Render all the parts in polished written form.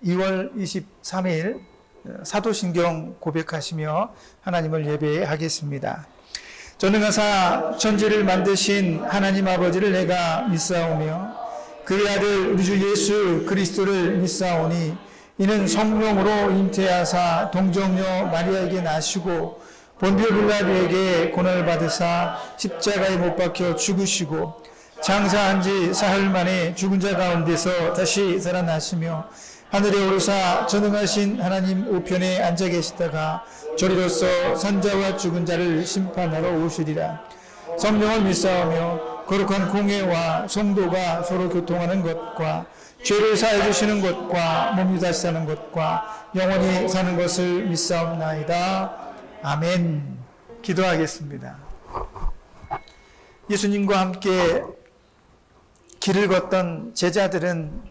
2월 23일 사도신경 고백하시며 하나님을 예배하겠습니다. 전능하사 천지를 만드신 하나님 아버지를 내가 믿사오며 그의 아들 우리 주 예수 그리스도를 믿사오니 이는 성령으로 잉태하사 동정녀 마리아에게 나시고 본디오 빌라도에게 고난을 받으사 십자가에 못 박혀 죽으시고 장사한 지 사흘 만에 죽은 자 가운데서 다시 살아나시며 하늘에 오르사 전능하신 하나님 우편에 앉아 계시다가 저리로서 산자와 죽은 자를 심판하러 오시리라. 성령을 믿사오며 거룩한 공회와 성도가 서로 교통하는 것과 죄를 사해 주시는 것과 몸이 다시 사는 것과 영원히 사는 것을 믿사옵나이다. 아멘. 기도하겠습니다. 예수님과 함께 길을 걷던 제자들은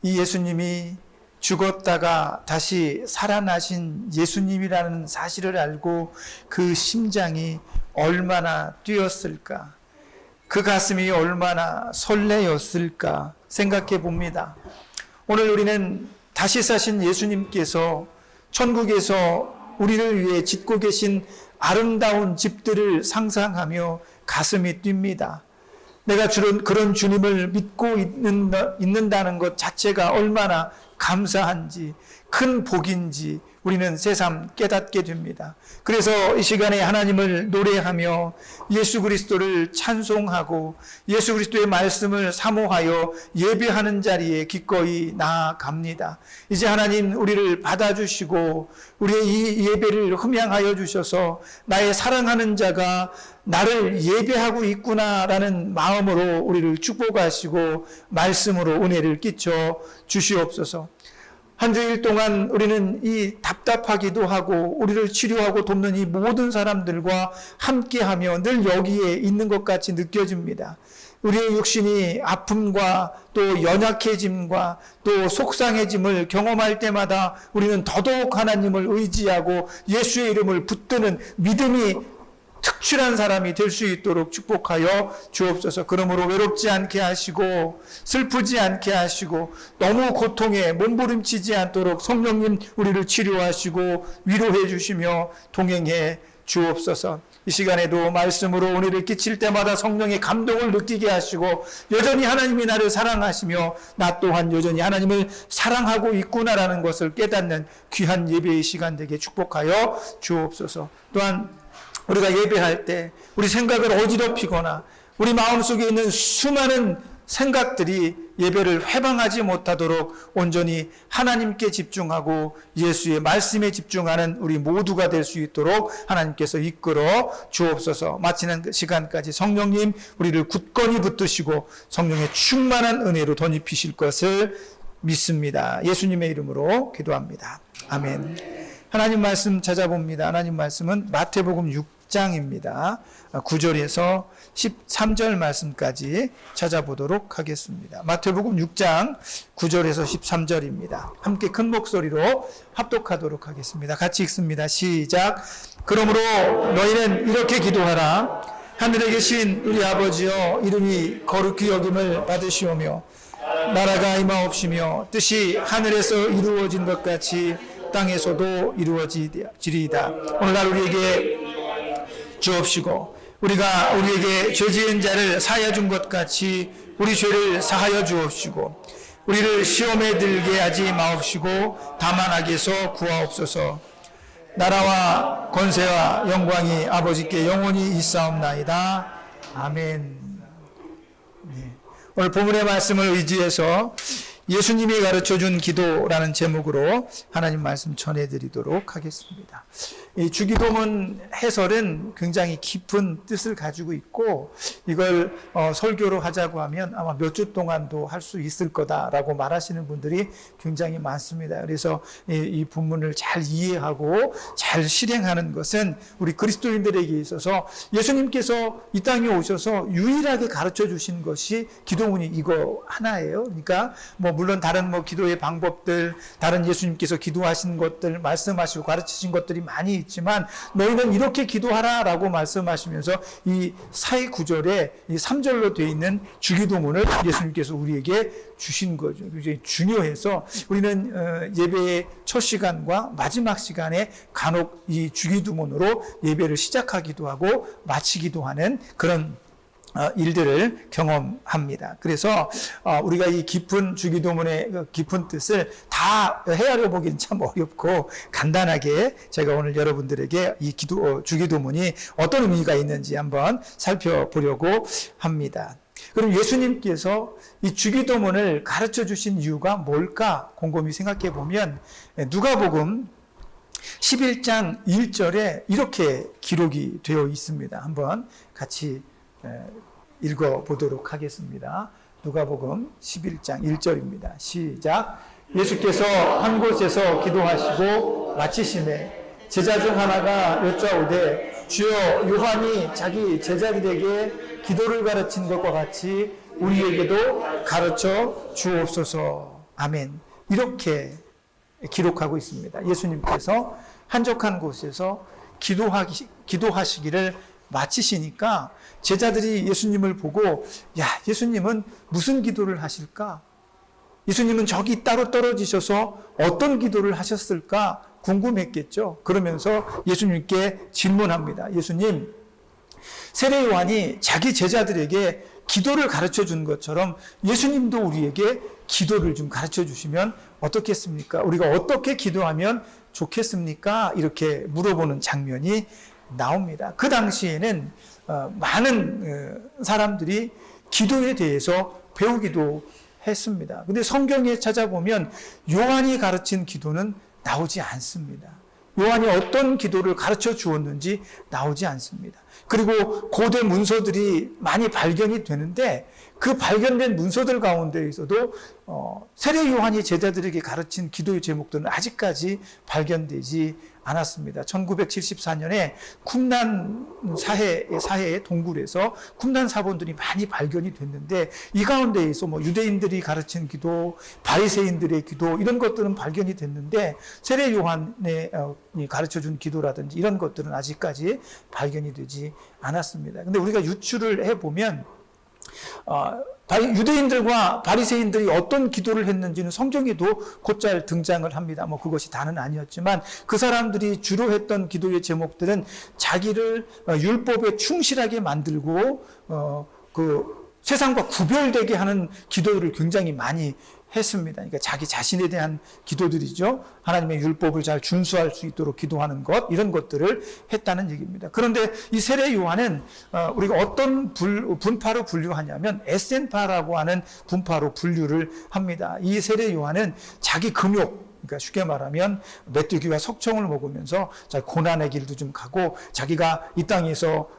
이 예수님이 죽었다가 다시 살아나신 예수님이라는 사실을 알고 그 심장이 얼마나 뛰었을까, 그 가슴이 얼마나 설레었을까 생각해 봅니다. 오늘 우리는 다시 사신 예수님께서 천국에서 우리를 위해 짓고 계신 아름다운 집들을 상상하며 가슴이 뜁니다. 내가 그런 주님을 믿고 있는다는 것 자체가 얼마나 감사한지, 큰 복인지 우리는 새삼 깨닫게 됩니다. 그래서 이 시간에 하나님을 노래하며 예수 그리스도를 찬송하고 예수 그리스도의 말씀을 사모하여 예배하는 자리에 기꺼이 나아갑니다. 이제 하나님 우리를 받아주시고 우리의 이 예배를 흠양하여 주셔서 나의 사랑하는 자가 나를 예배하고 있구나라는 마음으로 우리를 축복하시고 말씀으로 은혜를 끼쳐 주시옵소서. 한 주일 동안 우리는 이 답답하기도 하고 우리를 치료하고 돕는 이 모든 사람들과 함께하며 늘 여기에 있는 것 같이 느껴집니다. 우리의 육신이 아픔과 또 연약해짐과 또 속상해짐을 경험할 때마다 우리는 더더욱 하나님을 의지하고 예수의 이름을 붙드는 믿음이 특출한 사람이 될 수 있도록 축복하여 주옵소서. 그러므로 외롭지 않게 하시고 슬프지 않게 하시고 너무 고통에 몸부림치지 않도록 성령님 우리를 치료하시고 위로해 주시며 동행해 주옵소서. 이 시간에도 말씀으로 은혜를 끼칠 때마다 성령의 감동을 느끼게 하시고 여전히 하나님이 나를 사랑하시며 나 또한 여전히 하나님을 사랑하고 있구나라는 것을 깨닫는 귀한 예배의 시간 되게 축복하여 주옵소서. 또한 우리가 예배할 때 우리 생각을 어지럽히거나 우리 마음속에 있는 수많은 생각들이 예배를 회방하지 못하도록 온전히 하나님께 집중하고 예수의 말씀에 집중하는 우리 모두가 될 수 있도록 하나님께서 이끌어 주옵소서. 마치는 시간까지 성령님 우리를 굳건히 붙드시고 성령의 충만한 은혜로 덧입히실 것을 믿습니다. 예수님의 이름으로 기도합니다. 아멘. 하나님 말씀 찾아봅니다. 하나님 말씀은 마태복음 6장입니다. 9절에서 13절 말씀까지 찾아보도록 하겠습니다. 마태복음 6장 9절에서 13절입니다. 함께 큰 목소리로 합독하도록 하겠습니다. 같이 읽습니다. 시작. 그러므로 너희는 이렇게 기도하라. 하늘에 계신 우리 아버지여, 이름이 거룩히 여김을 받으시오며 나라가 임하옵시며 뜻이 하늘에서 이루어진 것 같이 땅에서도 이루어지리이다. 오늘날 우리에게 주옵시고 우리가 우리에게 죄 지은 자를 사하여 준 것 같이 우리 죄를 사하여 주옵시고 우리를 시험에 들게 하지 마옵시고 다만 악에서 구하옵소서. 나라와 권세와 영광이 아버지께 영원히 있사옵나이다. 아멘. 네. 오늘 본문의 말씀을 의지해서 예수님이 가르쳐준 기도라는 제목으로 하나님 말씀 전해드리도록 하겠습니다. 이 주기도문 해설은 굉장히 깊은 뜻을 가지고 있고 이걸 설교로 하자고 하면 아마 몇 주 동안도 할 수 있을 거다라고 말하시는 분들이 굉장히 많습니다. 그래서 이 본문을 잘 이해하고 잘 실행하는 것은 우리 그리스도인들에게 있어서 예수님께서 이 땅에 오셔서 유일하게 가르쳐 주신 것이 기도문이 이거 하나예요. 그러니까 뭐 물론 다른 기도의 방법들, 다른 예수님께서 기도하신 것들, 말씀하시고 가르치신 것들이 많이 있지만 너희는 이렇게 기도하라라고 말씀하시면서 이 사회 구절에 이 3절로 되어 있는 주기도문을 예수님께서 우리에게 주신 거죠. 굉장히 중요해서 우리는 예배의 첫 시간과 마지막 시간에 간혹 이 주기도문으로 예배를 시작하기도 하고 마치기도 하는 그런 일들을 경험합니다. 그래서 우리가 이 깊은 주기도문의 깊은 뜻을 다 헤아려 보기는 참 어렵고 간단하게 제가 오늘 여러분들에게 이 주기도문이 어떤 의미가 있는지 한번 살펴보려고 합니다. 그럼 예수님께서 이 주기도문을 가르쳐 주신 이유가 뭘까 곰곰이 생각해 보면 누가복음 11장 1절에 이렇게 기록이 되어 있습니다. 한번 같이 읽어보도록 하겠습니다. 누가복음 11장 1절입니다. 시작. 예수께서 한 곳에서 기도하시고 마치심에 제자 중 하나가 여짜오되 주여 요한이 자기 제자들에게 기도를 가르친 것과 같이 우리에게도 가르쳐 주옵소서. 아멘. 이렇게 기록하고 있습니다. 예수님께서 한적한 곳에서 기도하시기를 마치시니까 제자들이 예수님을 보고 야, 예수님은 무슨 기도를 하실까? 예수님은 저기 따로 떨어지셔서 어떤 기도를 하셨을까 궁금했겠죠. 그러면서 예수님께 질문합니다. 예수님, 세례 요한이 자기 제자들에게 기도를 가르쳐 준 것처럼 예수님도 우리에게 기도를 좀 가르쳐 주시면 어떻겠습니까? 우리가 어떻게 기도하면 좋겠습니까? 이렇게 물어보는 장면이 나옵니다. 그 당시에는 많은 사람들이 기도에 대해서 배우기도 했습니다. 근데 성경에 찾아보면 요한이 가르친 기도는 나오지 않습니다. 요한이 어떤 기도를 가르쳐 주었는지 나오지 않습니다. 그리고 고대 문서들이 많이 발견이 되는데 그 발견된 문서들 가운데에서도 세례 요한이 제자들에게 가르친 기도의 제목들은 아직까지 발견되지 않았습니다. 1974년에 쿰란 사해의 동굴에서 쿰란 사본들이 많이 발견이 됐는데 이 가운데에서 유대인들이 가르친 기도, 바리새인들의 기도 이런 것들은 발견이 됐는데 세례 요한이 가르쳐준 기도라든지 이런 것들은 아직까지 발견이 되지 않았습니다. 근데 우리가 유추를 해보면 유대인들과 바리새인들이 어떤 기도를 했는지는 성경에도 곧잘 등장을 합니다. 그것이 다는 아니었지만 그 사람들이 주로 했던 기도의 제목들은 자기를 율법에 충실하게 만들고 그 세상과 구별되게 하는 기도를 굉장히 많이 했습니다. 그러니까 자기 자신에 대한 기도들이죠. 하나님의 율법을 잘 준수할 수 있도록 기도하는 것, 이런 것들을 했다는 얘기입니다. 그런데 이 세례 요한은 우리가 어떤 분파로 분류하냐면 에센파라고 하는 분파로 분류를 합니다. 이 세례 요한은 자기 금욕, 그러니까 쉽게 말하면 메뚜기와 석청을 먹으면서 고난의 길도 좀 가고 자기가 이 땅에서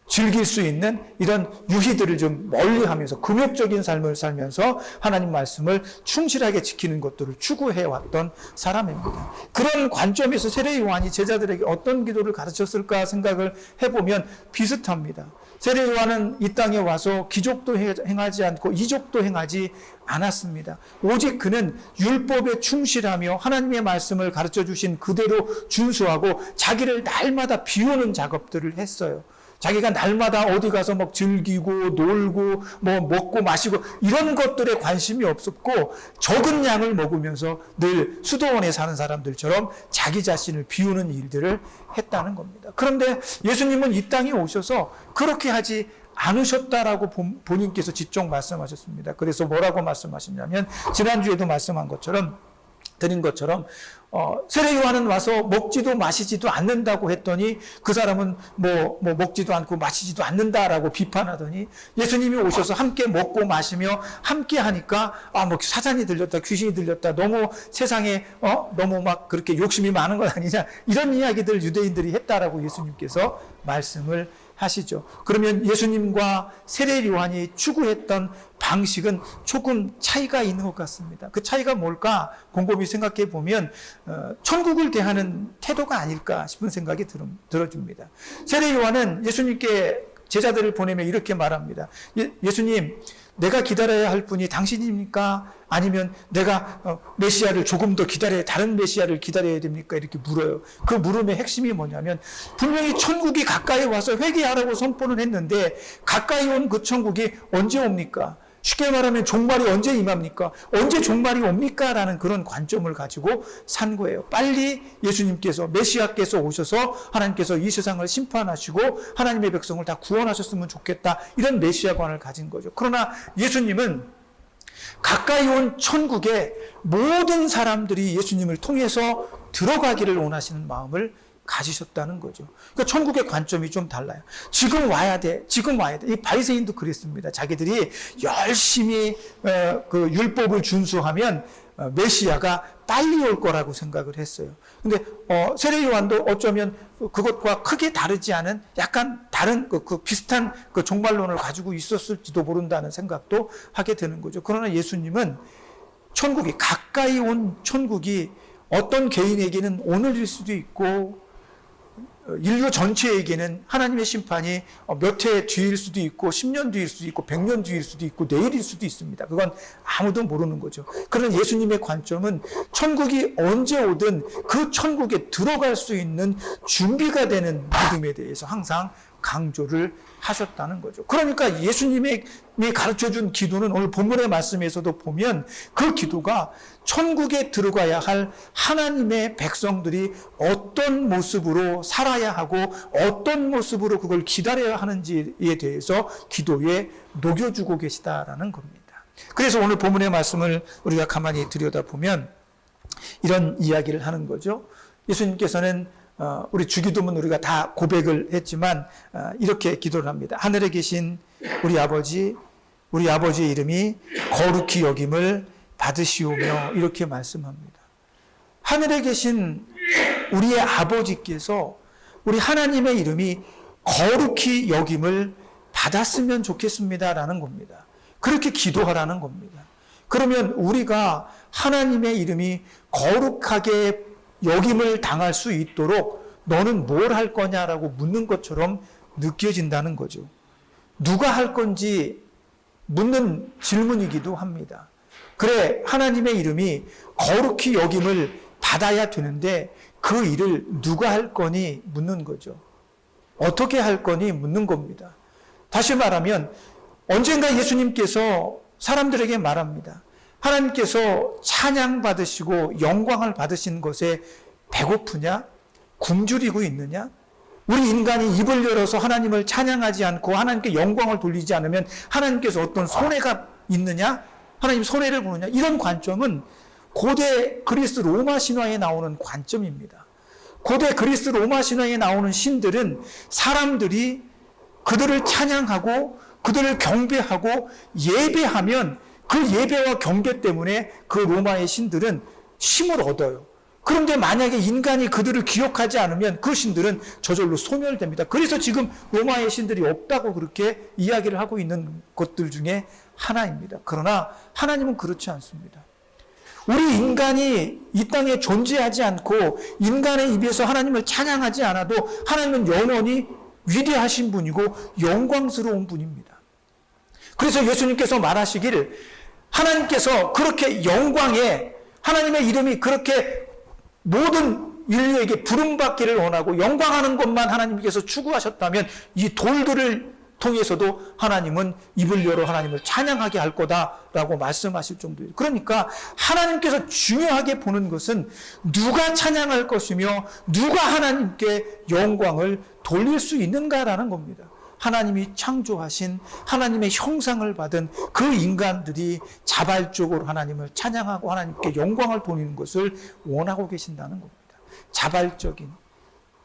즐길 수 있는 이런 유희들을 좀 멀리하면서 금욕적인 삶을 살면서 하나님 말씀을 충실하게 지키는 것들을 추구해왔던 사람입니다. 그런 관점에서 세례 요한이 제자들에게 어떤 기도를 가르쳤을까 생각을 해보면 비슷합니다. 세례 요한은 이 땅에 와서 기적도 행하지 않고 이적도 행하지 않았습니다. 오직 그는 율법에 충실하며 하나님의 말씀을 가르쳐 주신 그대로 준수하고 자기를 날마다 비우는 작업들을 했어요. 자기가 날마다 어디 가서 즐기고 놀고 먹고 마시고 이런 것들에 관심이 없었고 적은 양을 먹으면서 늘 수도원에 사는 사람들처럼 자기 자신을 비우는 일들을 했다는 겁니다. 그런데 예수님은 이 땅에 오셔서 그렇게 하지 않으셨다라고 본인께서 직접 말씀하셨습니다. 그래서 뭐라고 말씀하셨냐면 지난주에도 드린 것처럼 세례 요한은 와서 먹지도 마시지도 않는다고 했더니 그 사람은 먹지도 않고 마시지도 않는다라고 비판하더니 예수님이 오셔서 함께 먹고 마시며 함께 하니까 사단이 들렸다, 귀신이 들렸다, 너무 세상에 너무 그렇게 욕심이 많은 것 아니냐, 이런 이야기들 유대인들이 했다라고 예수님께서 말씀을 하시죠. 그러면 예수님과 세례 요한이 추구했던 방식은 조금 차이가 있는 것 같습니다. 그 차이가 뭘까 곰곰이 생각해 보면 천국을 대하는 태도가 아닐까 싶은 생각이 들어집니다. 세례 요한은 예수님께 제자들을 보내며 이렇게 말합니다. 예수님, 내가 기다려야 할 분이 당신입니까? 아니면 내가 메시아를 조금 더 기다려야, 다른 메시아를 기다려야 됩니까? 이렇게 물어요. 그 물음의 핵심이 뭐냐면, 분명히 천국이 가까이 와서 회개하라고 선포는 했는데, 가까이 온 그 천국이 언제 옵니까? 쉽게 말하면 종말이 언제 임합니까? 언제 종말이 옵니까? 라는 그런 관점을 가지고 산 거예요. 빨리 예수님께서, 메시아께서 오셔서 하나님께서 이 세상을 심판하시고 하나님의 백성을 다 구원하셨으면 좋겠다. 이런 메시아관을 가진 거죠. 그러나 예수님은 가까이 온 천국에 모든 사람들이 예수님을 통해서 들어가기를 원하시는 마음을 가지셨다는 거죠. 그러니까 천국의 관점이 좀 달라요. 지금 와야 돼. 지금 와야 돼. 이 바리새인도 그랬습니다. 자기들이 열심히 그 율법을 준수하면 메시아가 빨리 올 거라고 생각을 했어요. 근데 세례 요한도 어쩌면 그것과 크게 다르지 않은 약간 다른 그 비슷한 그 종말론을 가지고 있었을지도 모른다는 생각도 하게 되는 거죠. 그러나 예수님은 천국이, 가까이 온 천국이 어떤 개인에게는 오늘일 수도 있고 인류 전체에게는 하나님의 심판이 몇 해 뒤일 수도 있고 10년 뒤일 수도 있고 100년 뒤일 수도 있고 내일일 수도 있습니다. 그건 아무도 모르는 거죠. 그러나 예수님의 관점은 천국이 언제 오든 그 천국에 들어갈 수 있는 준비가 되는 믿음에 대해서 항상 강조를 하셨다는 거죠. 그러니까 예수님이 가르쳐준 기도는 오늘 본문의 말씀에서도 보면 그 기도가 천국에 들어가야 할 하나님의 백성들이 어떤 모습으로 살아야 하고 어떤 모습으로 그걸 기다려야 하는지에 대해서 기도에 녹여주고 계시다라는 겁니다. 그래서 오늘 본문의 말씀을 우리가 가만히 들여다보면 이런 이야기를 하는 거죠. 예수님께서는 우리 주기도문 우리가 다 고백을 했지만 이렇게 기도를 합니다. 하늘에 계신 우리 아버지의 이름이 거룩히 여김을 받으시오며 이렇게 말씀합니다. 하늘에 계신 우리의 아버지께서 우리 하나님의 이름이 거룩히 여김을 받았으면 좋겠습니다라는 겁니다. 그렇게 기도하라는 겁니다. 그러면 우리가 하나님의 이름이 거룩하게 여김을 당할 수 있도록 너는 뭘 할 거냐라고 묻는 것처럼 느껴진다는 거죠. 누가 할 건지 묻는 질문이기도 합니다. 그래, 하나님의 이름이 거룩히 여김을 받아야 되는데 그 일을 누가 할 거니 묻는 거죠. 어떻게 할 거니 묻는 겁니다. 다시 말하면 언젠가 예수님께서 사람들에게 말합니다. 하나님께서 찬양받으시고 영광을 받으신 것에 배고프냐? 굶주리고 있느냐? 우리 인간이 입을 열어서 하나님을 찬양하지 않고 하나님께 영광을 돌리지 않으면 하나님께서 어떤 손해가 있느냐? 하나님 손해를 보느냐? 이런 관점은 고대 그리스 로마 신화에 나오는 관점입니다. 고대 그리스 로마 신화에 나오는 신들은 사람들이 그들을 찬양하고 그들을 경배하고 예배하면 그 예배와 경배 때문에 그 로마의 신들은 힘을 얻어요. 그런데 만약에 인간이 그들을 기억하지 않으면 그 신들은 저절로 소멸됩니다. 그래서 지금 로마의 신들이 없다고 그렇게 이야기를 하고 있는 것들 중에 하나입니다. 그러나 하나님은 그렇지 않습니다. 우리 인간이 이 땅에 존재하지 않고 인간의 입에서 하나님을 찬양하지 않아도 하나님은 영원히 위대하신 분이고 영광스러운 분입니다. 그래서 예수님께서 말하시기를 하나님께서 그렇게 영광에 하나님의 이름이 그렇게 모든 인류에게 부름받기를 원하고 영광하는 것만 하나님께서 추구하셨다면 이 돌들을 통해서도 하나님은 입을 열어 하나님을 찬양하게 할 거다라고 말씀하실 정도예요. 그러니까 하나님께서 중요하게 보는 것은 누가 찬양할 것이며 누가 하나님께 영광을 돌릴 수 있는가라는 겁니다. 하나님이 창조하신 하나님의 형상을 받은 그 인간들이 자발적으로 하나님을 찬양하고 하나님께 영광을 돌리는 것을 원하고 계신다는 겁니다. 자발적인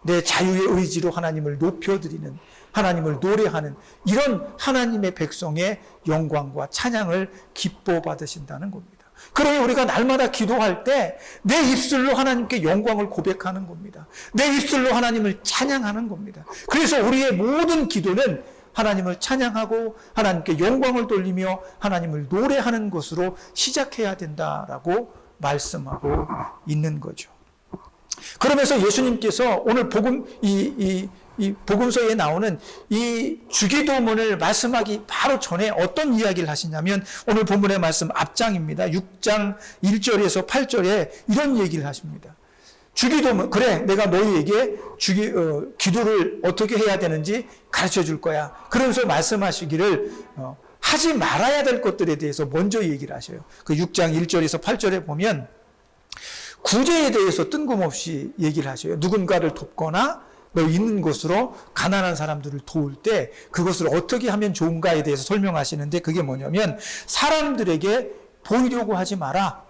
내 자유의 의지로 하나님을 높여드리는 하나님을 노래하는 이런 하나님의 백성의 영광과 찬양을 기뻐 받으신다는 겁니다. 그러니 우리가 날마다 기도할 때 내 입술로 하나님께 영광을 고백하는 겁니다. 내 입술로 하나님을 찬양하는 겁니다. 그래서 우리의 모든 기도는 하나님을 찬양하고 하나님께 영광을 돌리며 하나님을 노래하는 것으로 시작해야 된다라고 말씀하고 있는 거죠. 그러면서 예수님께서 오늘 복음 이 이 복음서에 나오는 이 주기도문을 말씀하기 바로 전에 어떤 이야기를 하시냐면 오늘 본문의 말씀 앞장입니다. 6장 1절에서 8절에 이런 얘기를 하십니다. 주기도문, 그래 내가 너희에게 기도를 어떻게 해야 되는지 가르쳐 줄 거야. 그러면서 말씀하시기를 하지 말아야 될 것들에 대해서 먼저 얘기를 하셔요. 그 6장 1절에서 8절에 보면 구제에 대해서 뜬금없이 얘기를 하셔요. 누군가를 돕거나 너 있는 곳으로 가난한 사람들을 도울 때 그것을 어떻게 하면 좋은가에 대해서 설명하시는데 그게 뭐냐면 사람들에게 보이려고 하지 마라.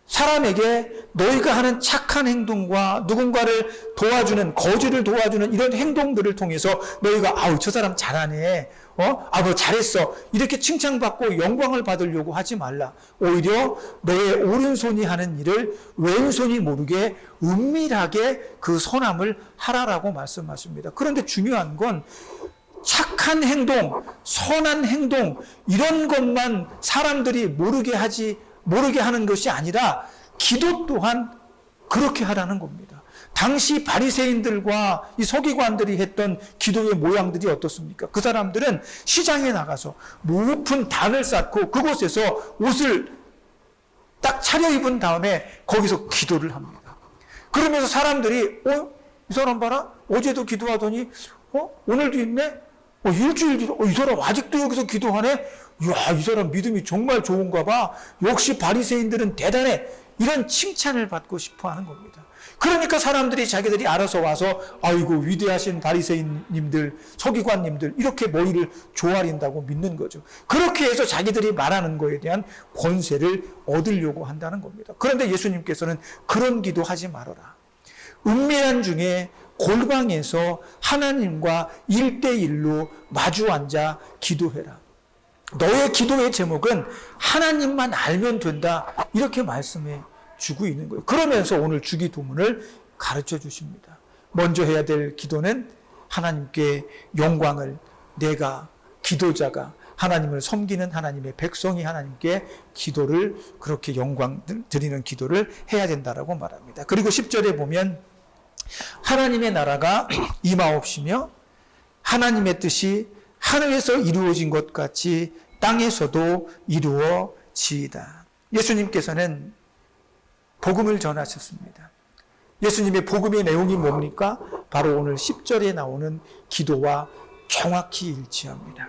사람에게 너희가 하는 착한 행동과 누군가를 도와주는, 거지를 도와주는 이런 행동들을 통해서 너희가 아우 저 사람 잘하네, 뭐 잘했어 이렇게 칭찬받고 영광을 받으려고 하지 말라. 오히려 너의 오른손이 하는 일을 왼손이 모르게 은밀하게 그 선함을 하라라고 말씀하십니다. 그런데 중요한 건 착한 행동, 선한 행동 이런 것만 사람들이 모르게 하는 것이 아니라 기도 또한 그렇게 하라는 겁니다. 당시 바리새인들과 이 서기관들이 했던 기도의 모양들이 어떻습니까? 그 사람들은 시장에 나가서 높은 단을 쌓고 그곳에서 옷을 딱 차려입은 다음에 거기서 기도를 합니다. 그러면서 사람들이 이 사람 봐라 어제도 기도하더니 오늘도 있네? 일주일 뒤로 이 사람 아직도 여기서 기도하네? 이야, 이 사람 믿음이 정말 좋은가 봐. 역시 바리새인들은 대단해. 이런 칭찬을 받고 싶어 하는 겁니다. 그러니까 사람들이 자기들이 알아서 와서 아이고 위대하신 바리새인님들, 서기관님들 이렇게 머리를 조아린다고 믿는 거죠. 그렇게 해서 자기들이 말하는 거에 대한 권세를 얻으려고 한다는 겁니다. 그런데 예수님께서는 그런 기도하지 말아라. 은밀한 중에 골방에서 하나님과 1대1로 마주 앉아 기도해라. 너의 기도의 제목은 하나님만 알면 된다. 이렇게 말씀해 주고 있는 거예요. 그러면서 오늘 주기도문을 가르쳐 주십니다. 먼저 해야 될 기도는 하나님께 영광을 내가 기도자가 하나님을 섬기는 하나님의 백성이 하나님께 기도를 그렇게 영광 드리는 기도를 해야 된다라고 말합니다. 그리고 10절에 보면 하나님의 나라가 임하옵시며 하나님의 뜻이 하늘에서 이루어진 것 같이 땅에서도 이루어지이다. 예수님께서는 복음을 전하셨습니다. 예수님의 복음의 내용이 뭡니까? 바로 오늘 10절에 나오는 기도와 정확히 일치합니다.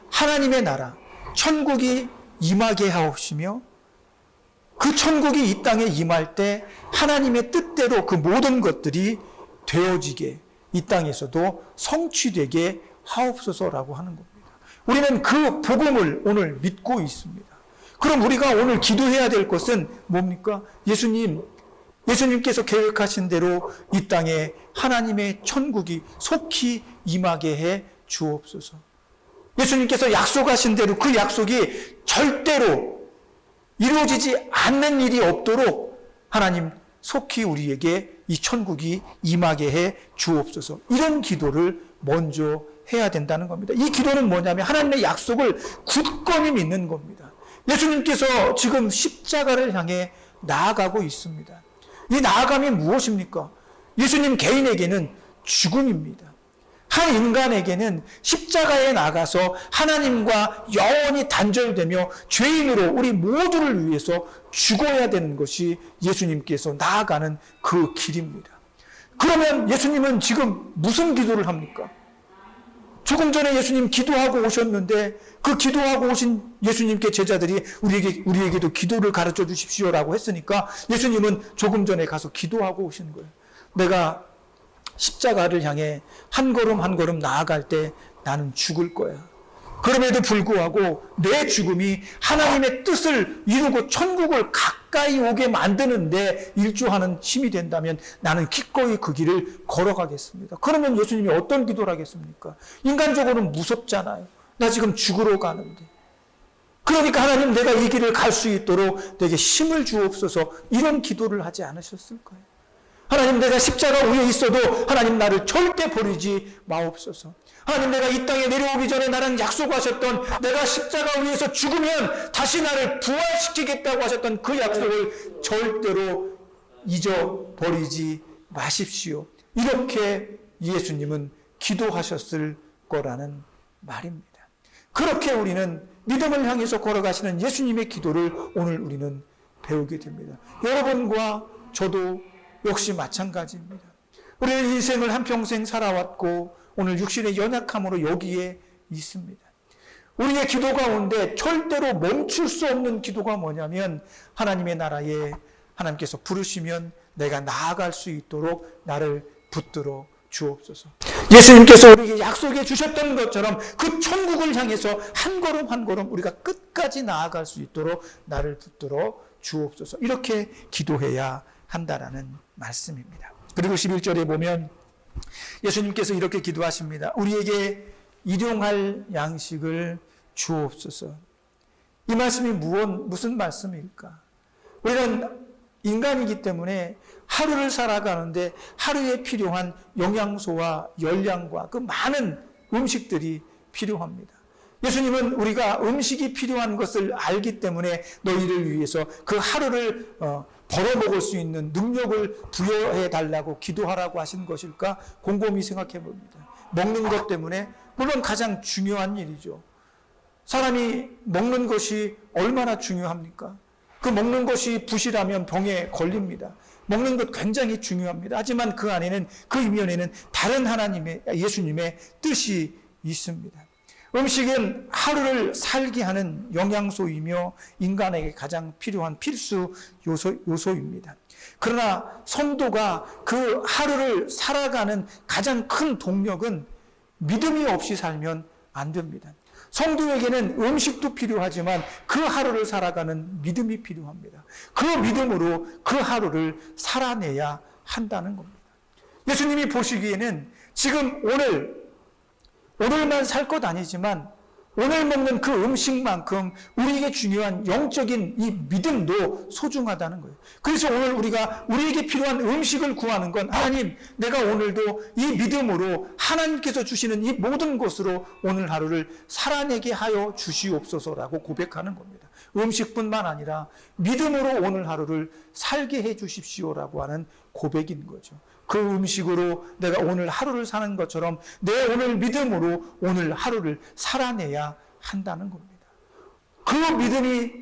하나님의 나라, 천국이 임하게 하옵시며 그 천국이 이 땅에 임할 때 하나님의 뜻대로 그 모든 것들이 되어지게 이 땅에서도 성취되게 하옵소서라고 하는 겁니다. 우리는 그 복음을 오늘 믿고 있습니다. 그럼 우리가 오늘 기도해야 될 것은 뭡니까? 예수님께서 계획하신 대로 이 땅에 하나님의 천국이 속히 임하게 해 주옵소서. 예수님께서 약속하신 대로 그 약속이 절대로 이루어지지 않는 일이 없도록 하나님 속히 우리에게 이 천국이 임하게 해 주옵소서. 이런 기도를 먼저 해야 된다는 겁니다. 이 기도는 뭐냐면 하나님의 약속을 굳건히 믿는 겁니다. 예수님께서 지금 십자가를 향해 나아가고 있습니다. 이 나아감이 무엇입니까? 예수님 개인에게는 죽음입니다. 한 인간에게는 십자가에 나가서 하나님과 영원히 단절되며 죄인으로 우리 모두를 위해서 죽어야 되는 것이 예수님께서 나아가는 그 길입니다. 그러면 예수님은 지금 무슨 기도를 합니까? 조금 전에 예수님 기도하고 오셨는데 그 기도하고 오신 예수님께 제자들이 우리에게도 기도를 가르쳐 주십시오라고 했으니까 예수님은 조금 전에 가서 기도하고 오신 거예요. 내가 십자가를 향해 한 걸음 한 걸음 나아갈 때 나는 죽을 거야. 그럼에도 불구하고 내 죽음이 하나님의 뜻을 이루고 천국을 가까이 오게 만드는데 일조하는 힘이 된다면 나는 기꺼이 그 길을 걸어가겠습니다. 그러면 예수님이 어떤 기도를 하겠습니까? 인간적으로는 무섭잖아요. 나 지금 죽으러 가는데. 그러니까 하나님 내가 이 길을 갈 수 있도록 내게 힘을 주옵소서 이런 기도를 하지 않으셨을까요? 하나님 내가 십자가 위에 있어도 하나님 나를 절대 버리지 마옵소서. 하나님 내가 이 땅에 내려오기 전에 나랑 약속하셨던 내가 십자가 위에서 죽으면 다시 나를 부활시키겠다고 하셨던 그 약속을 절대로 잊어버리지 마십시오. 이렇게 예수님은 기도하셨을 거라는 말입니다. 그렇게 우리는 믿음을 향해서 걸어가시는 예수님의 기도를 오늘 우리는 배우게 됩니다. 여러분과 저도 역시 마찬가지입니다. 우리는 인생을 한평생 살아왔고 오늘 육신의 연약함으로 여기에 있습니다. 우리의 기도 가운데 절대로 멈출 수 없는 기도가 뭐냐면 하나님의 나라에 하나님께서 부르시면 내가 나아갈 수 있도록 나를 붙들어 주옵소서. 예수님께서 우리에게 약속해 주셨던 것처럼 그 천국을 향해서 한 걸음 한 걸음 우리가 끝까지 나아갈 수 있도록 나를 붙들어 주옵소서. 이렇게 기도해야 한다라는 말씀입니다. 그리고 11절에 보면 예수님께서 이렇게 기도하십니다. 우리에게 일용할 양식을 주옵소서. 이 말씀이 무슨 말씀일까? 우리는 인간이기 때문에 하루를 살아가는데 하루에 필요한 영양소와 열량과 그 많은 음식들이 필요합니다. 예수님은 우리가 음식이 필요한 것을 알기 때문에 너희를 위해서 그 하루를 벌어먹을 수 있는 능력을 부여해 달라고 기도하라고 하신 것일까? 곰곰이 생각해 봅니다. 먹는 것 때문에 물론 가장 중요한 일이죠. 사람이 먹는 것이 얼마나 중요합니까? 그 먹는 것이 부실하면 병에 걸립니다. 먹는 것 굉장히 중요합니다. 하지만 그 안에는, 그 이면에는 다른 하나님의, 예수님의 뜻이 있습니다. 음식은 하루를 살게 하는 영양소이며 인간에게 가장 필요한 필수 요소입니다. 그러나 성도가 그 하루를 살아가는 가장 큰 동력은 믿음이 없이 살면 안 됩니다. 성도에게는 음식도 필요하지만 그 하루를 살아가는 믿음이 필요합니다. 그 믿음으로 그 하루를 살아내야 한다는 겁니다. 예수님이 보시기에는 지금 오늘만 살 것 아니지만 오늘 먹는 그 음식만큼 우리에게 중요한 영적인 이 믿음도 소중하다는 거예요. 그래서 오늘 우리에게 필요한 음식을 구하는 건 하나님, 내가 오늘도 이 믿음으로 하나님께서 주시는 이 모든 것으로 오늘 하루를 살아내게 하여 주시옵소서라고 고백하는 겁니다. 음식뿐만 아니라 믿음으로 오늘 하루를 살게 해 주십시오라고 하는 고백인 거죠. 그 음식으로 내가 오늘 하루를 사는 것처럼 내 오늘 믿음으로 오늘 하루를 살아내야 한다는 겁니다. 그 믿음이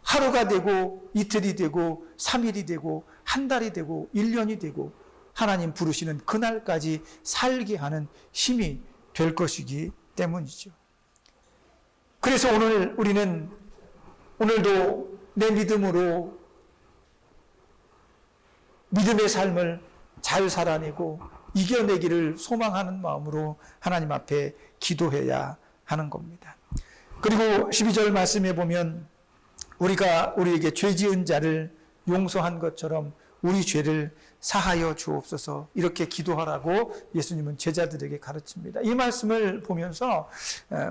하루가 되고 이틀이 되고 3일이 되고 한 달이 되고 1년이 되고 하나님 부르시는 그날까지 살게 하는 힘이 될 것이기 때문이죠. 그래서 오늘 우리는 오늘도 내 믿음으로 믿음의 삶을 잘 살아내고 이겨내기를 소망하는 마음으로 하나님 앞에 기도해야 하는 겁니다. 그리고 12절 말씀에 보면 우리가 우리에게 죄 지은 자를 용서한 것처럼 우리 죄를 사하여 주옵소서 이렇게 기도하라고 예수님은 제자들에게 가르칩니다. 이 말씀을 보면서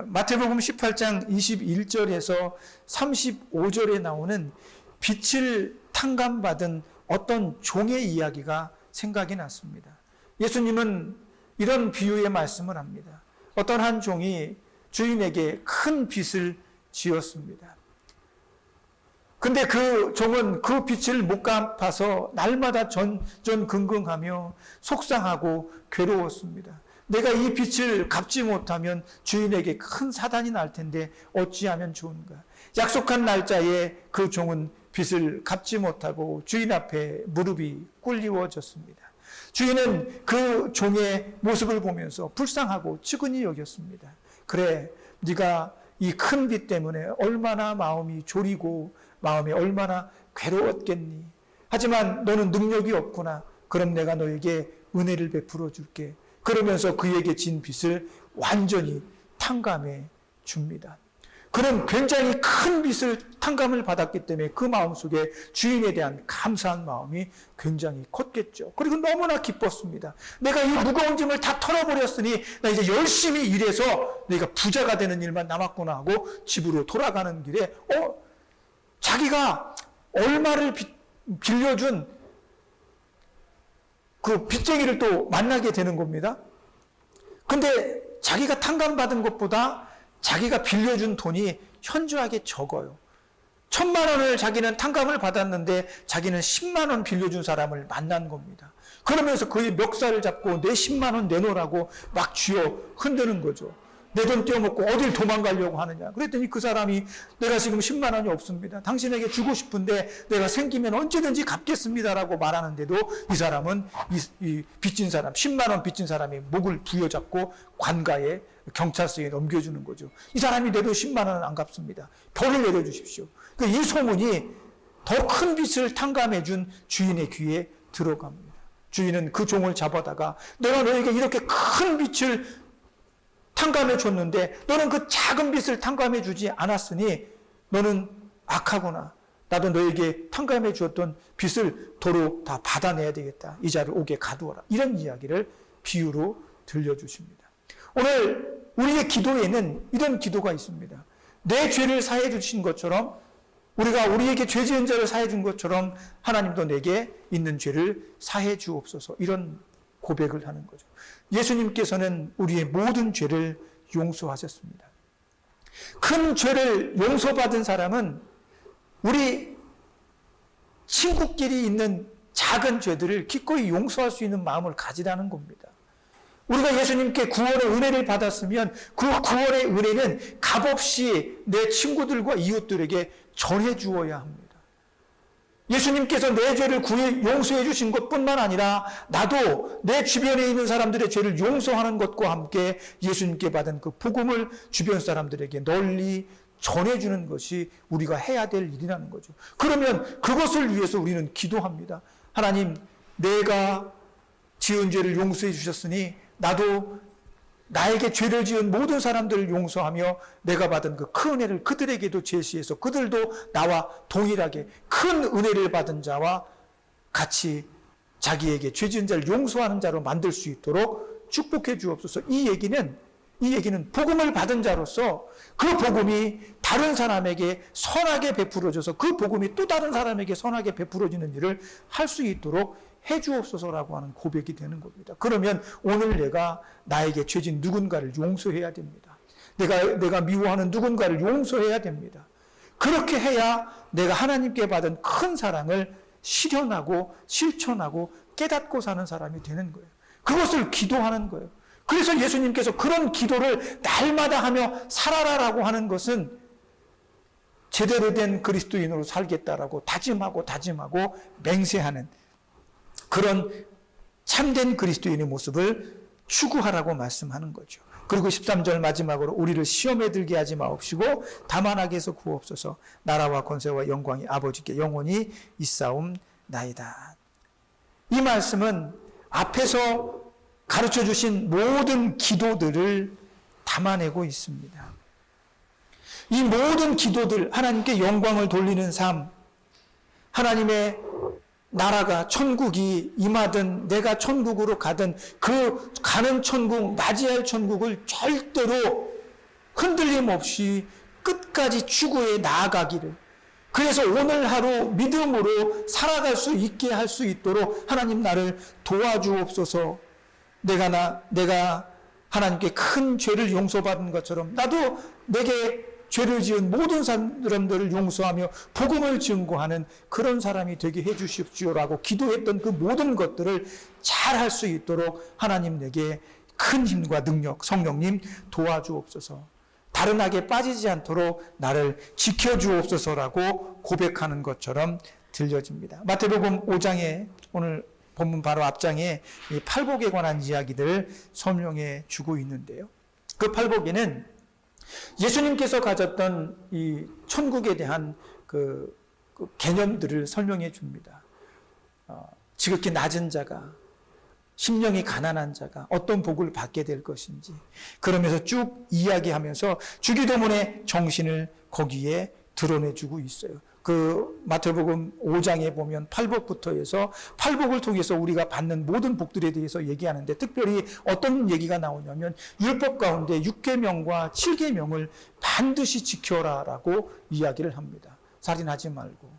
마태복음 18장 21절에서 35절에 나오는 빛을 탕감받은 어떤 종의 이야기가 생각이 났습니다. 예수님은 이런 비유의 말씀을 합니다. 어떤 한 종이 주인에게 큰 빚을 지었습니다. 근데 그 종은 그 빚을 못 갚아서 날마다 전전긍긍하며 속상하고 괴로웠습니다. 내가 이 빚을 갚지 못하면 주인에게 큰 사단이 날 텐데 어찌하면 좋은가. 약속한 날짜에 그 종은 빚을 갚지 못하고 주인 앞에 무릎이 꿇리워졌습니다. 주인은 그 종의 모습을 보면서 불쌍하고 측은히 여겼습니다. 그래, 네가 이 큰 빚 때문에 얼마나 마음이 졸이고 마음이 얼마나 괴로웠겠니. 하지만 너는 능력이 없구나. 그럼 내가 너에게 은혜를 베풀어 줄게. 그러면서 그에게 진 빚을 완전히 탕감해 줍니다. 그는 굉장히 큰 빚을 탕감을 받았기 때문에 그 마음속에 주인에 대한 감사한 마음이 굉장히 컸겠죠. 그리고 너무나 기뻤습니다. 내가 이 무거운 짐을 다 털어버렸으니 나 이제 열심히 일해서 내가 부자가 되는 일만 남았구나 하고 집으로 돌아가는 길에 자기가 얼마를 빌려준 그 빚쟁이를 또 만나게 되는 겁니다. 근데 자기가 탕감받은 것보다 자기가 빌려준 돈이 현저하게 적어요. 1,000만 원을 자기는 탕감을 받았는데 자기는 10만 원 빌려준 사람을 만난 겁니다. 그러면서 그의 멱살을 잡고 내 10만 원 내놓으라고 막 쥐어 흔드는 거죠. 내 돈 떼어먹고 어딜 도망가려고 하느냐. 그랬더니 그 사람이 내가 지금 10만 원이 없습니다. 당신에게 주고 싶은데 내가 생기면 언제든지 갚겠습니다라고 말하는데도 이 사람은 이 빚진 사람, 10만 원 빚진 사람이 목을 부여잡고 관가에 경찰서에 넘겨주는 거죠. 이 사람이 내도 10만 원은 안 갚습니다. 벌을 내려주십시오. 이 소문이 더 큰 빚을 탕감해 준 주인의 귀에 들어갑니다. 주인은 그 종을 잡아다가 내가 너에게 이렇게 큰 빚을 탕감해 줬는데 너는 그 작은 빚을 탕감해 주지 않았으니 너는 악하구나. 나도 너에게 탕감해 주었던 빚을 도로 다 받아내야 되겠다. 이자를 옥에 가두어라. 이런 이야기를 비유로 들려주십니다. 오늘 우리의 기도에는 이런 기도가 있습니다. 내 죄를 사해 주신 것처럼 우리가 우리에게 죄 지은 자를 사해 준 것처럼 하나님도 내게 있는 죄를 사해 주옵소서. 이런 고백을 하는 거죠. 예수님께서는 우리의 모든 죄를 용서하셨습니다. 큰 죄를 용서받은 사람은 우리 친구끼리 있는 작은 죄들을 기꺼이 용서할 수 있는 마음을 가지라는 겁니다. 우리가 예수님께 구원의 은혜를 받았으면 그 구원의 은혜는 값없이 내 친구들과 이웃들에게 전해 주어야 합니다. 예수님께서 내 죄를 용서해 주신 것뿐만 아니라 나도 내 주변에 있는 사람들의 죄를 용서하는 것과 함께 예수님께 받은 그 복음을 주변 사람들에게 널리 전해주는 것이 우리가 해야 될 일이라는 거죠. 그러면 그것을 위해서 우리는 기도합니다. 하나님, 내가 지은 죄를 용서해 주셨으니 나도 나에게 죄를 지은 모든 사람들을 용서하며 내가 받은 그 큰 은혜를 그들에게도 제시해서 그들도 나와 동일하게 큰 은혜를 받은 자와 같이 자기에게 죄 지은 자를 용서하는 자로 만들 수 있도록 축복해 주옵소서. 이 얘기는 복음을 받은 자로서 그 복음이 다른 사람에게 선하게 베풀어져서 그 복음이 또 다른 사람에게 선하게 베풀어지는 일을 할 수 있도록 해 주옵소서라고 하는 고백이 되는 겁니다. 그러면 오늘 내가 나에게 죄진 누군가를 용서해야 됩니다. 내가 미워하는 누군가를 용서해야 됩니다. 그렇게 해야 내가 하나님께 받은 큰 사랑을 실현하고 실천하고 깨닫고 사는 사람이 되는 거예요. 그것을 기도하는 거예요. 그래서 예수님께서 그런 기도를 날마다 하며 살아라라고 하는 것은 제대로 된 그리스도인으로 살겠다라고 다짐하고 맹세하는 그런 참된 그리스도인의 모습을 추구하라고 말씀하는 거죠. 그리고 13절 마지막으로 우리를 시험에 들게 하지 마옵시고 다만 악에서 구하옵소서. 나라와 권세와 영광이 아버지께 영원히 있사옵나이다. 이 말씀은 앞에서 가르쳐 주신 모든 기도들을 담아내고 있습니다. 이 모든 기도들, 하나님께 영광을 돌리는 삶, 하나님의 나라가 천국이 임하든 내가 천국으로 가든 그 가는 천국, 맞이할 천국을 절대로 흔들림 없이 끝까지 추구해 나아가기를, 그래서 오늘 하루 믿음으로 살아갈 수 있게 할 수 있도록 하나님 나를 도와주옵소서. 내가 하나님께 큰 죄를 용서받은 것처럼 나도 내게 죄를 지은 모든 사람들을 용서하며 복음을 증거하는 그런 사람이 되게 해 주십시오라고 기도했던 그 모든 것들을 잘 할 수 있도록 하나님 내게 큰 힘과 능력, 성령님 도와주옵소서. 다른 악에 빠지지 않도록 나를 지켜주옵소서라고 고백하는 것처럼 들려집니다. 마태복음 5장에 오늘 본문 바로 앞장에 이 팔복에 관한 이야기들을 설명해 주고 있는데요. 그 팔복에는 예수님께서 가졌던 이 천국에 대한 그 개념들을 설명해 줍니다. 지극히 낮은 자가, 심령이 가난한 자가 어떤 복을 받게 될 것인지 그러면서 쭉 이야기하면서 주기도문의 정신을 거기에 드러내주고 있어요. 그 마태복음 5장에 보면 팔복부터 해서 팔복을 통해서 우리가 받는 모든 복들에 대해서 얘기하는데 특별히 어떤 얘기가 나오냐면 율법 가운데 6계명과 7계명을 반드시 지켜라라고 이야기를 합니다. 살인하지 말고,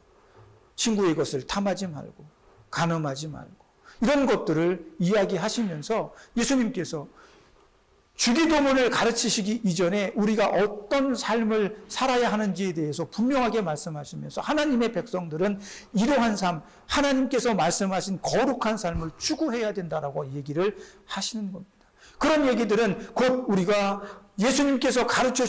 친구의 것을 탐하지 말고, 간음하지 말고, 이런 것들을 이야기하시면서 예수님께서 주기도문을 가르치시기 이전에 우리가 어떤 삶을 살아야 하는지에 대해서 분명하게 말씀하시면서 하나님의 백성들은 이러한 삶, 하나님께서 말씀하신 거룩한 삶을 추구해야 된다라고 얘기를 하시는 겁니다. 그런 얘기들은 곧 우리가 예수님께서 가르쳐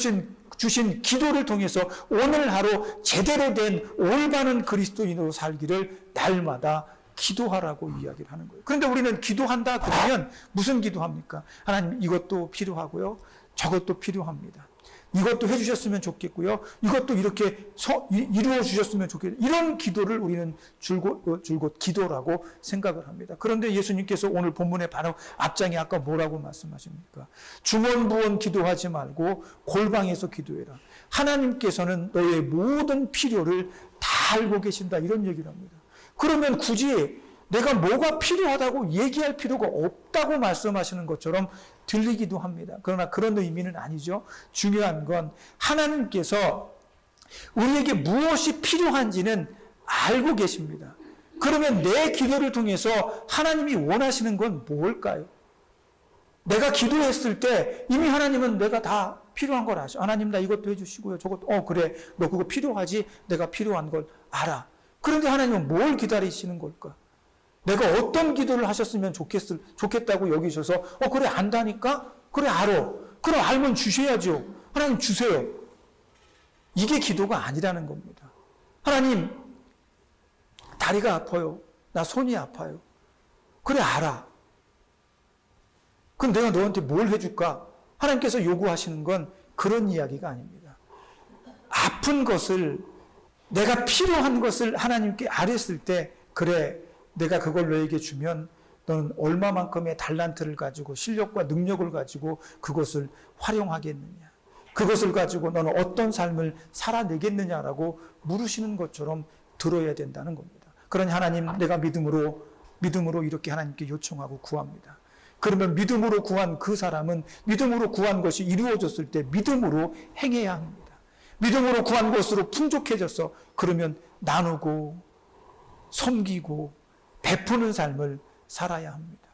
주신 기도를 통해서 오늘 하루 제대로 된 올바른 그리스도인으로 살기를 날마다 기도하라고 이야기를 하는 거예요. 그런데 우리는 기도한다 그러면 무슨 기도합니까? 하나님 이것도 필요하고요. 저것도 필요합니다. 이것도 해주셨으면 좋겠고요. 이것도 이렇게 이루어 주셨으면 좋겠고요. 이런 기도를 우리는 줄곧 기도라고 생각을 합니다. 그런데 예수님께서 오늘 본문의 바로 앞장에 아까 뭐라고 말씀하십니까? 중언부언 기도하지 말고 골방에서 기도해라. 하나님께서는 너의 모든 필요를 다 알고 계신다. 이런 얘기를 합니다. 그러면 굳이 내가 뭐가 필요하다고 얘기할 필요가 없다고 말씀하시는 것처럼 들리기도 합니다. 그러나 그런 의미는 아니죠. 중요한 건 하나님께서 우리에게 무엇이 필요한지는 알고 계십니다. 그러면 내 기도를 통해서 하나님이 원하시는 건 뭘까요? 내가 기도했을 때 이미 하나님은 내가 다 필요한 걸 아셔. 하나님 나 이것도 해주시고요. 저것도 그래 너 그거 필요하지? 내가 필요한 걸 알아. 그런데 하나님은 뭘 기다리시는 걸까? 내가 어떤 기도를 하셨으면 좋겠다고 여기셔서 그래 안다니까? 그래 알아. 그럼 알면 주셔야죠. 하나님 주세요. 이게 기도가 아니라는 겁니다. 하나님 다리가 아파요. 나 손이 아파요. 그래 알아. 그럼 내가 너한테 뭘 해줄까? 하나님께서 요구하시는 건 그런 이야기가 아닙니다. 아픈 것을 내가 필요한 것을 하나님께 아뢰었을 때 그래 내가 그걸 너에게 주면 너는 얼마만큼의 달란트를 가지고 실력과 능력을 가지고 그것을 활용하겠느냐. 그것을 가지고 너는 어떤 삶을 살아내겠느냐라고 물으시는 것처럼 들어야 된다는 겁니다. 그러니 하나님 내가 믿음으로 이렇게 하나님께 요청하고 구합니다. 그러면 믿음으로 구한 그 사람은 믿음으로 구한 것이 이루어졌을 때 믿음으로 행해야 합니다. 믿음으로 구한 것으로 풍족해져서 그러면 나누고 섬기고 베푸는 삶을 살아야 합니다.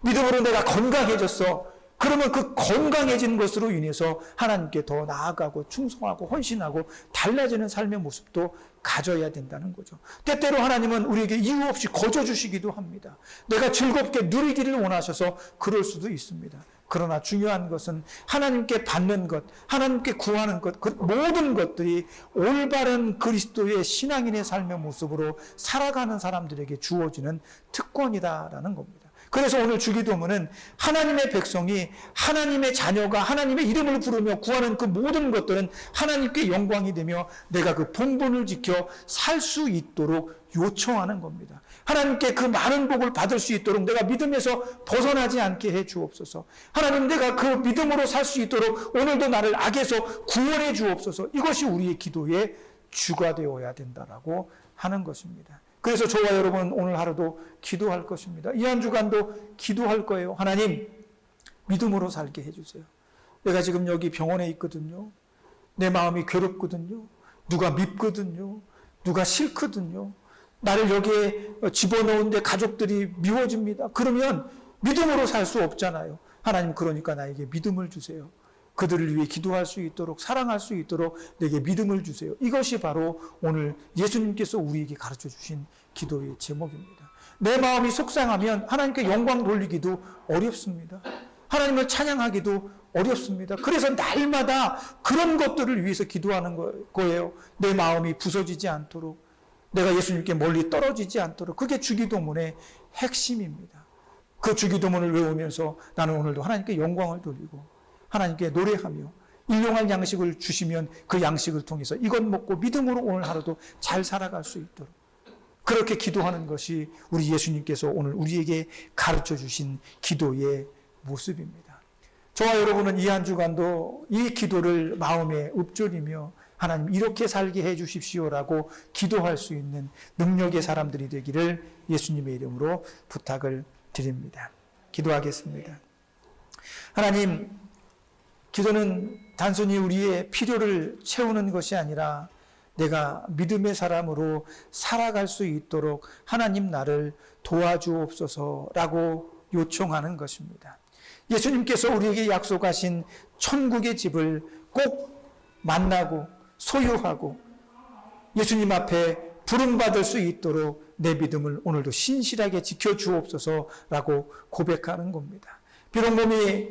믿음으로 내가 건강해졌어. 그러면 그 건강해진 것으로 인해서 하나님께 더 나아가고 충성하고 헌신하고 달라지는 삶의 모습도 가져야 된다는 거죠. 때때로 하나님은 우리에게 이유 없이 거저주시기도 합니다. 내가 즐겁게 누리기를 원하셔서 그럴 수도 있습니다. 그러나 중요한 것은 하나님께 받는 것, 하나님께 구하는 것, 그 모든 것들이 올바른 그리스도의 신앙인의 삶의 모습으로 살아가는 사람들에게 주어지는 특권이다라는 겁니다. 그래서 오늘 주기도문은 하나님의 백성이 하나님의 자녀가 하나님의 이름을 부르며 구하는 그 모든 것들은 하나님께 영광이 되며 내가 그 본분을 지켜 살 수 있도록 요청하는 겁니다. 하나님께 그 많은 복을 받을 수 있도록 내가 믿음에서 벗어나지 않게 해 주옵소서. 하나님 내가 그 믿음으로 살 수 있도록 오늘도 나를 악에서 구원해 주옵소서. 이것이 우리의 기도의 주가 되어야 된다라고 하는 것입니다. 그래서 저와 여러분 오늘 하루도 기도할 것입니다. 이 한 주간도 기도할 거예요. 하나님 믿음으로 살게 해주세요. 내가 지금 여기 병원에 있거든요. 내 마음이 괴롭거든요. 누가 밉거든요. 누가 싫거든요. 나를 여기에 집어넣은데 가족들이 미워집니다. 그러면 믿음으로 살 수 없잖아요. 하나님 그러니까 나에게 믿음을 주세요. 그들을 위해 기도할 수 있도록 사랑할 수 있도록 내게 믿음을 주세요. 이것이 바로 오늘 예수님께서 우리에게 가르쳐 주신 기도의 제목입니다. 내 마음이 속상하면 하나님께 영광 돌리기도 어렵습니다. 하나님을 찬양하기도 어렵습니다. 그래서 날마다 그런 것들을 위해서 기도하는 거예요. 내 마음이 부서지지 않도록, 내가 예수님께 멀리 떨어지지 않도록. 그게 주기도문의 핵심입니다. 그 주기도문을 외우면서 나는 오늘도 하나님께 영광을 돌리고 하나님께 노래하며 일용할 양식을 주시면 그 양식을 통해서 이것 먹고 믿음으로 오늘 하루도 잘 살아갈 수 있도록 그렇게 기도하는 것이 우리 예수님께서 오늘 우리에게 가르쳐 주신 기도의 모습입니다. 저와 여러분은 이 한 주간도 이 기도를 마음에 읊조리며 하나님 이렇게 살게 해 주십시오라고 기도할 수 있는 능력의 사람들이 되기를 예수님의 이름으로 부탁을 드립니다. 기도하겠습니다. 하나님, 기도는 단순히 우리의 필요를 채우는 것이 아니라 내가 믿음의 사람으로 살아갈 수 있도록 하나님 나를 도와주옵소서라고 요청하는 것입니다. 예수님께서 우리에게 약속하신 천국의 집을 꼭 만나고 소유하고 예수님 앞에 부름받을 수 있도록 내 믿음을 오늘도 신실하게 지켜주옵소서라고 고백하는 겁니다. 비록 몸이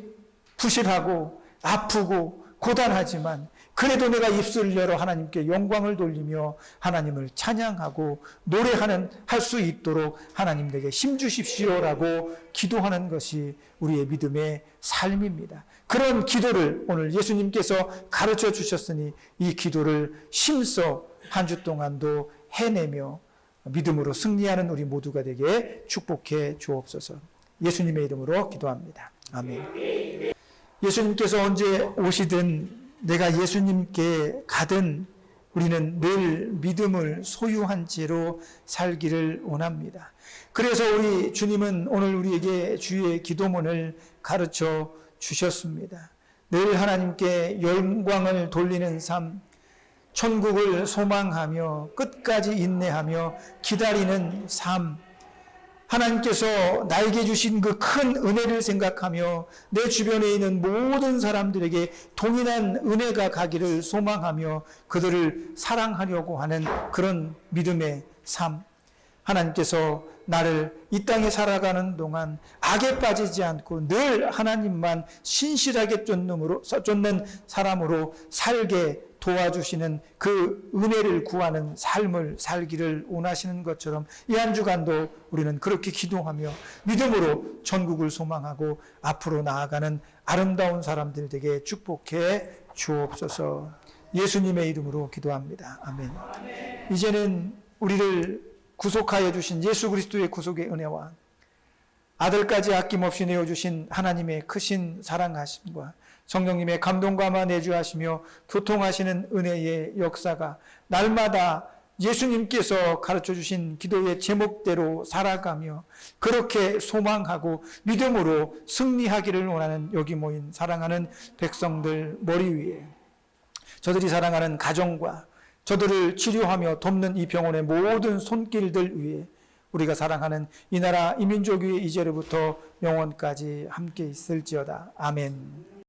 부실하고 아프고 고단하지만 그래도 내가 입술을 열어 하나님께 영광을 돌리며 하나님을 찬양하고 노래하는 할 수 있도록 하나님 내게 힘 주십시오라고 기도하는 것이 우리의 믿음의 삶입니다. 그런 기도를 오늘 예수님께서 가르쳐 주셨으니 이 기도를 힘써 한 주 동안도 해내며 믿음으로 승리하는 우리 모두가 되게 축복해 주옵소서. 예수님의 이름으로 기도합니다. 아멘. 예수님께서 언제 오시든 내가 예수님께 가든 우리는 늘 믿음을 소유한 채로 살기를 원합니다. 그래서 우리 주님은 오늘 우리에게 주의 기도문을 가르쳐 주셨습니다. 늘 하나님께 영광을 돌리는 삶, 천국을 소망하며 끝까지 인내하며 기다리는 삶, 하나님께서 나에게 주신 그 큰 은혜를 생각하며 내 주변에 있는 모든 사람들에게 동일한 은혜가 가기를 소망하며 그들을 사랑하려고 하는 그런 믿음의 삶, 하나님께서 나를 이 땅에 살아가는 동안 악에 빠지지 않고 늘 하나님만 신실하게 쫓는 사람으로 살게 도와주시는 그 은혜를 구하는 삶을 살기를 원하시는 것처럼 이 한 주간도 우리는 그렇게 기도하며 믿음으로 천국을 소망하고 앞으로 나아가는 아름다운 사람들 되게 축복해 주옵소서. 예수님의 이름으로 기도합니다. 아멘. 이제는 우리를 구속하여 주신 예수 그리스도의 구속의 은혜와 아들까지 아낌없이 내어주신 하나님의 크신 사랑하심과 성령님의 감동감화 내주하시며 교통하시는 은혜의 역사가 날마다 예수님께서 가르쳐주신 기도의 제목대로 살아가며 그렇게 소망하고 믿음으로 승리하기를 원하는 여기 모인 사랑하는 백성들 머리 위에 저들이 사랑하는 가정과 저들을 치료하며 돕는 이 병원의 모든 손길들 위에 우리가 사랑하는 이 나라 이 민족 위에 이제로부터 영원까지 함께 있을지어다. 아멘.